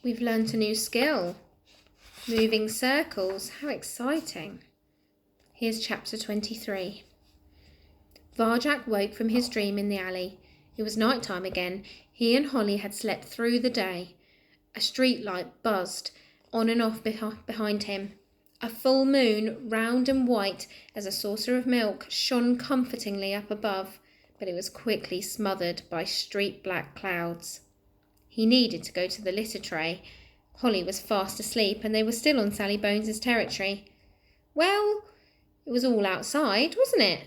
We've learnt a new skill. Moving circles. How exciting. Here's chapter 23. Varjak woke from his dream in the alley. It was night time again. He and Holly had slept through the day. A street light buzzed on and off behind him. A full moon, round and white as a saucer of milk, shone comfortingly up above, but it was quickly smothered by street black clouds. He needed to go to the litter tray. Holly was fast asleep, and they were still on Sally Bones's territory. Well, it was all outside, wasn't it?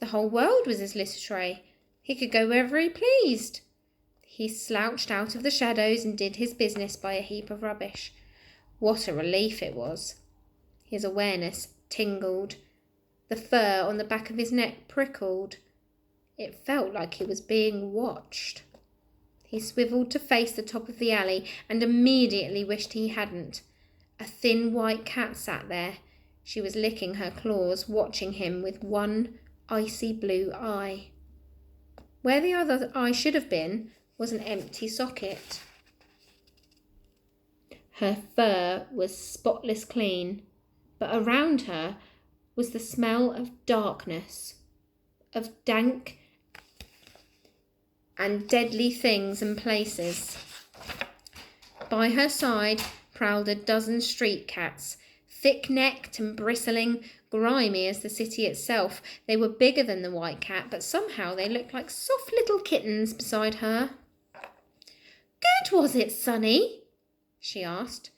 The whole world was his litter tray. He could go wherever he pleased. He slouched out of the shadows and did his business by a heap of rubbish. What a relief it was. His awareness tingled. The fur on the back of his neck prickled. It felt like he was being watched. He swiveled to face the top of the alley and immediately wished he hadn't. A thin white cat sat there. She was licking her claws, watching him with one icy blue eye. Where the other eye should have been was an empty socket. Her fur was spotless clean, but around her was the smell of darkness, of dank and deadly things and places. By her side prowled a dozen street cats, thick-necked and bristling, grimy as the city itself. They were bigger than the white cat, but somehow they looked like soft little kittens beside her. "Good, was it, Sonny?" she asked.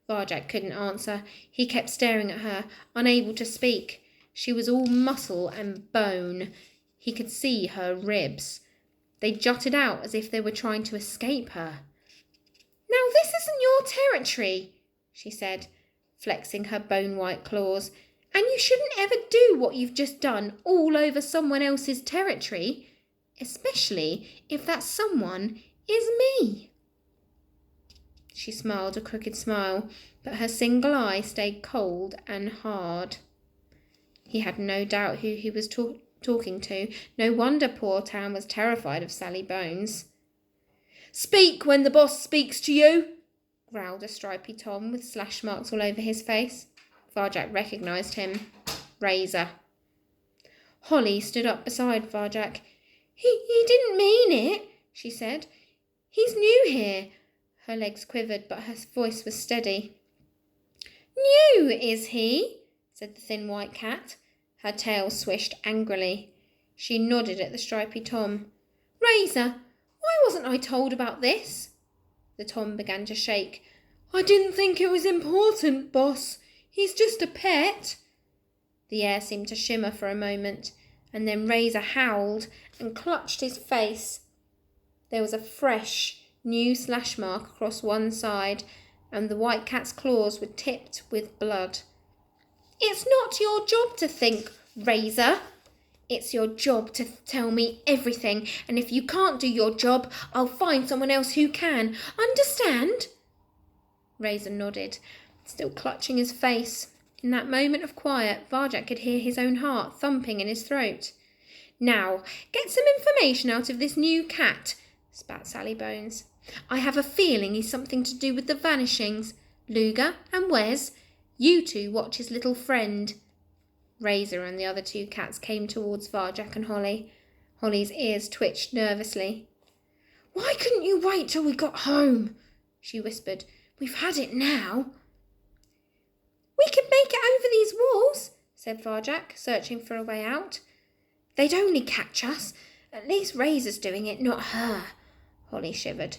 Varjak couldn't answer. He kept staring at her, unable to speak. She was all muscle and bone. He could see her ribs. They jutted out as if they were trying to escape her. "Now this isn't your territory," she said, flexing her bone-white claws. "And you shouldn't ever do what you've just done all over someone else's territory, especially if that someone is me." She smiled a crooked smile, but her single eye stayed cold and hard. He had no doubt who he was talking to. No wonder poor Tam was terrified of Sally Bones. "Speak when the boss speaks to you," growled a stripy Tom with slash marks all over his face. Varjak recognised him. Razor. Holly stood up beside Varjak. He didn't mean it," she said. "He's new here." Her legs quivered, but her voice was steady. "New, is he?" said the thin white cat. Her tail swished angrily. She nodded at the stripy Tom. "Razor, why wasn't I told about this?" The Tom began to shake. "I didn't think it was important, boss. He's just a pet." The air seemed to shimmer for a moment, and then Razor howled and clutched his face. There was a fresh, new slash mark across one side, and the white cat's claws were tipped with blood. "It's not your job to think, Razor. It's your job to tell me everything, and if you can't do your job, I'll find someone else who can. Understand?" Razor nodded, still clutching his face. In that moment of quiet, Varjak could hear his own heart thumping in his throat. "Now, get some information out of this new cat," spat Sally Bones. "I have a feeling he's something to do with the vanishings. Luger and Wes, you two watch his little friend." Razor and the other two cats came towards Varjak and Holly. Holly's ears twitched nervously. "Why couldn't you wait till we got home?" she whispered. "We've had it now." "We could make it over these walls," said Varjak, searching for a way out. "They'd only catch us. At least Razor's doing it, not her." Holly shivered.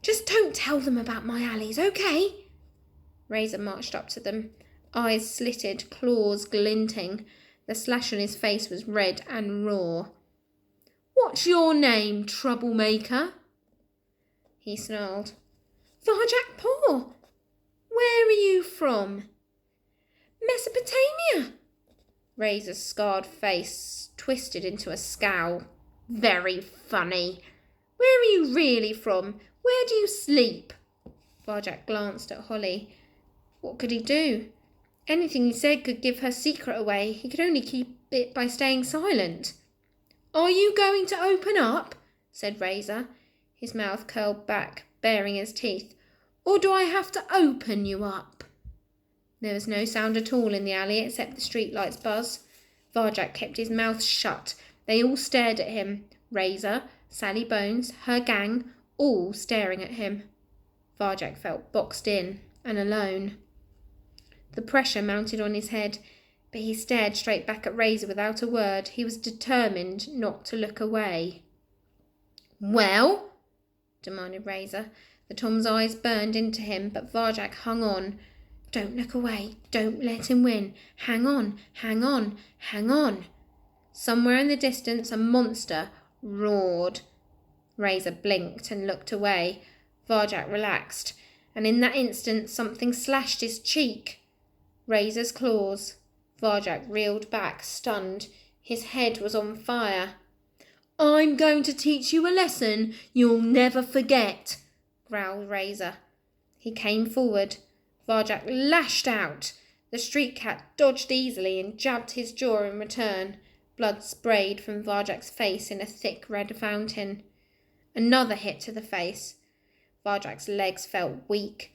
"Just don't tell them about my alleys, okay?" Razor marched up to them, eyes slitted, claws glinting. The slash on his face was red and raw. "What's your name, troublemaker?" He snarled. "Varjak Paw. Where are you from?" "Mesopotamia." Razor's scarred face twisted into a scowl. "Very funny. Where are you really from? Where do you sleep?" Varjak glanced at Holly. What could he do? Anything he said could give her secret away. He could only keep it by staying silent. "Are you going to open up?" said Razor. His mouth curled back, baring his teeth. Or do I have to open you up? There was no sound at all in the alley except the streetlight's buzz. Varjak kept his mouth shut. They all stared at him. Razor, Sally Bones, her gang, all staring at him. Varjak felt boxed in and alone. The pressure mounted on his head, but he stared straight back at Razor without a word. He was determined not to look away. "Well?" demanded Razor. The Tom's eyes burned into him, but Varjak hung on. "Don't look away. Don't let him win. Hang on, hang on, hang on." Somewhere in the distance a monster roared. Razor blinked and looked away. Varjak relaxed, and in that instant something slashed his cheek. Razor's claws. Varjak reeled back, stunned. His head was on fire. "I'm going to teach you a lesson you'll never forget," growled Razor. He came forward. Varjak lashed out. The street cat dodged easily and jabbed his jaw in return. Blood sprayed from Varjak's face in a thick red fountain. Another hit to the face. Varjak's legs felt weak.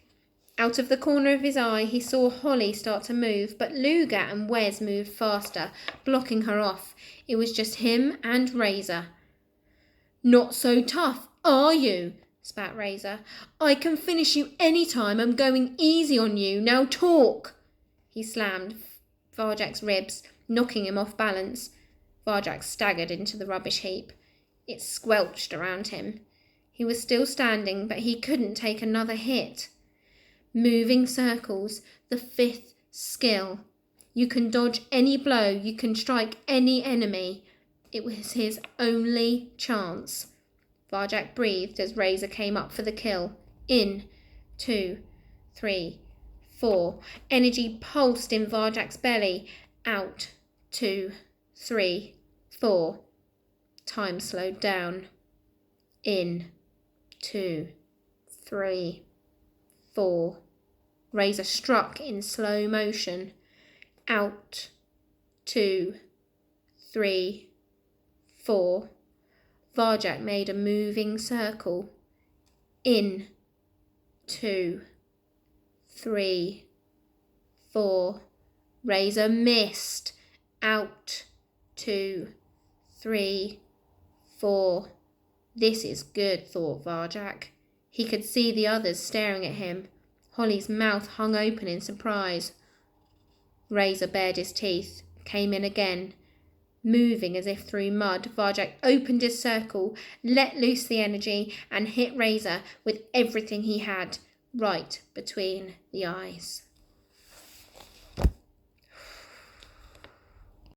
Out of the corner of his eye he saw Holly start to move, but Luga and Wes moved faster, blocking her off. It was just him and Razor. "Not so tough, are you?" spat Razor. "I can finish you any time. I'm going easy on you. Now talk." He slammed Varjak's ribs, knocking him off balance. Varjak staggered into the rubbish heap. It squelched around him. He was still standing, but he couldn't take another hit. Moving circles, the fifth skill. You can dodge any blow, you can strike any enemy. It was his only chance. Varjak breathed as Razor came up for the kill. In, 2, 3, 4. Energy pulsed in Varjak's belly. Out, 2, 3, 4. Time slowed down. In, 2, 3, 4. Razor struck in slow motion. Out, 2, 3, 4. Varjak made a moving circle. In, 2, 3, 4. Razor missed. Out, 2, 3, 4. This is good, thought Varjak. He could see the others staring at him. Holly's mouth hung open in surprise. Razor bared his teeth, came in again. Moving as if through mud, Varjak opened his circle, let loose the energy, and hit Razor with everything he had, right between the eyes.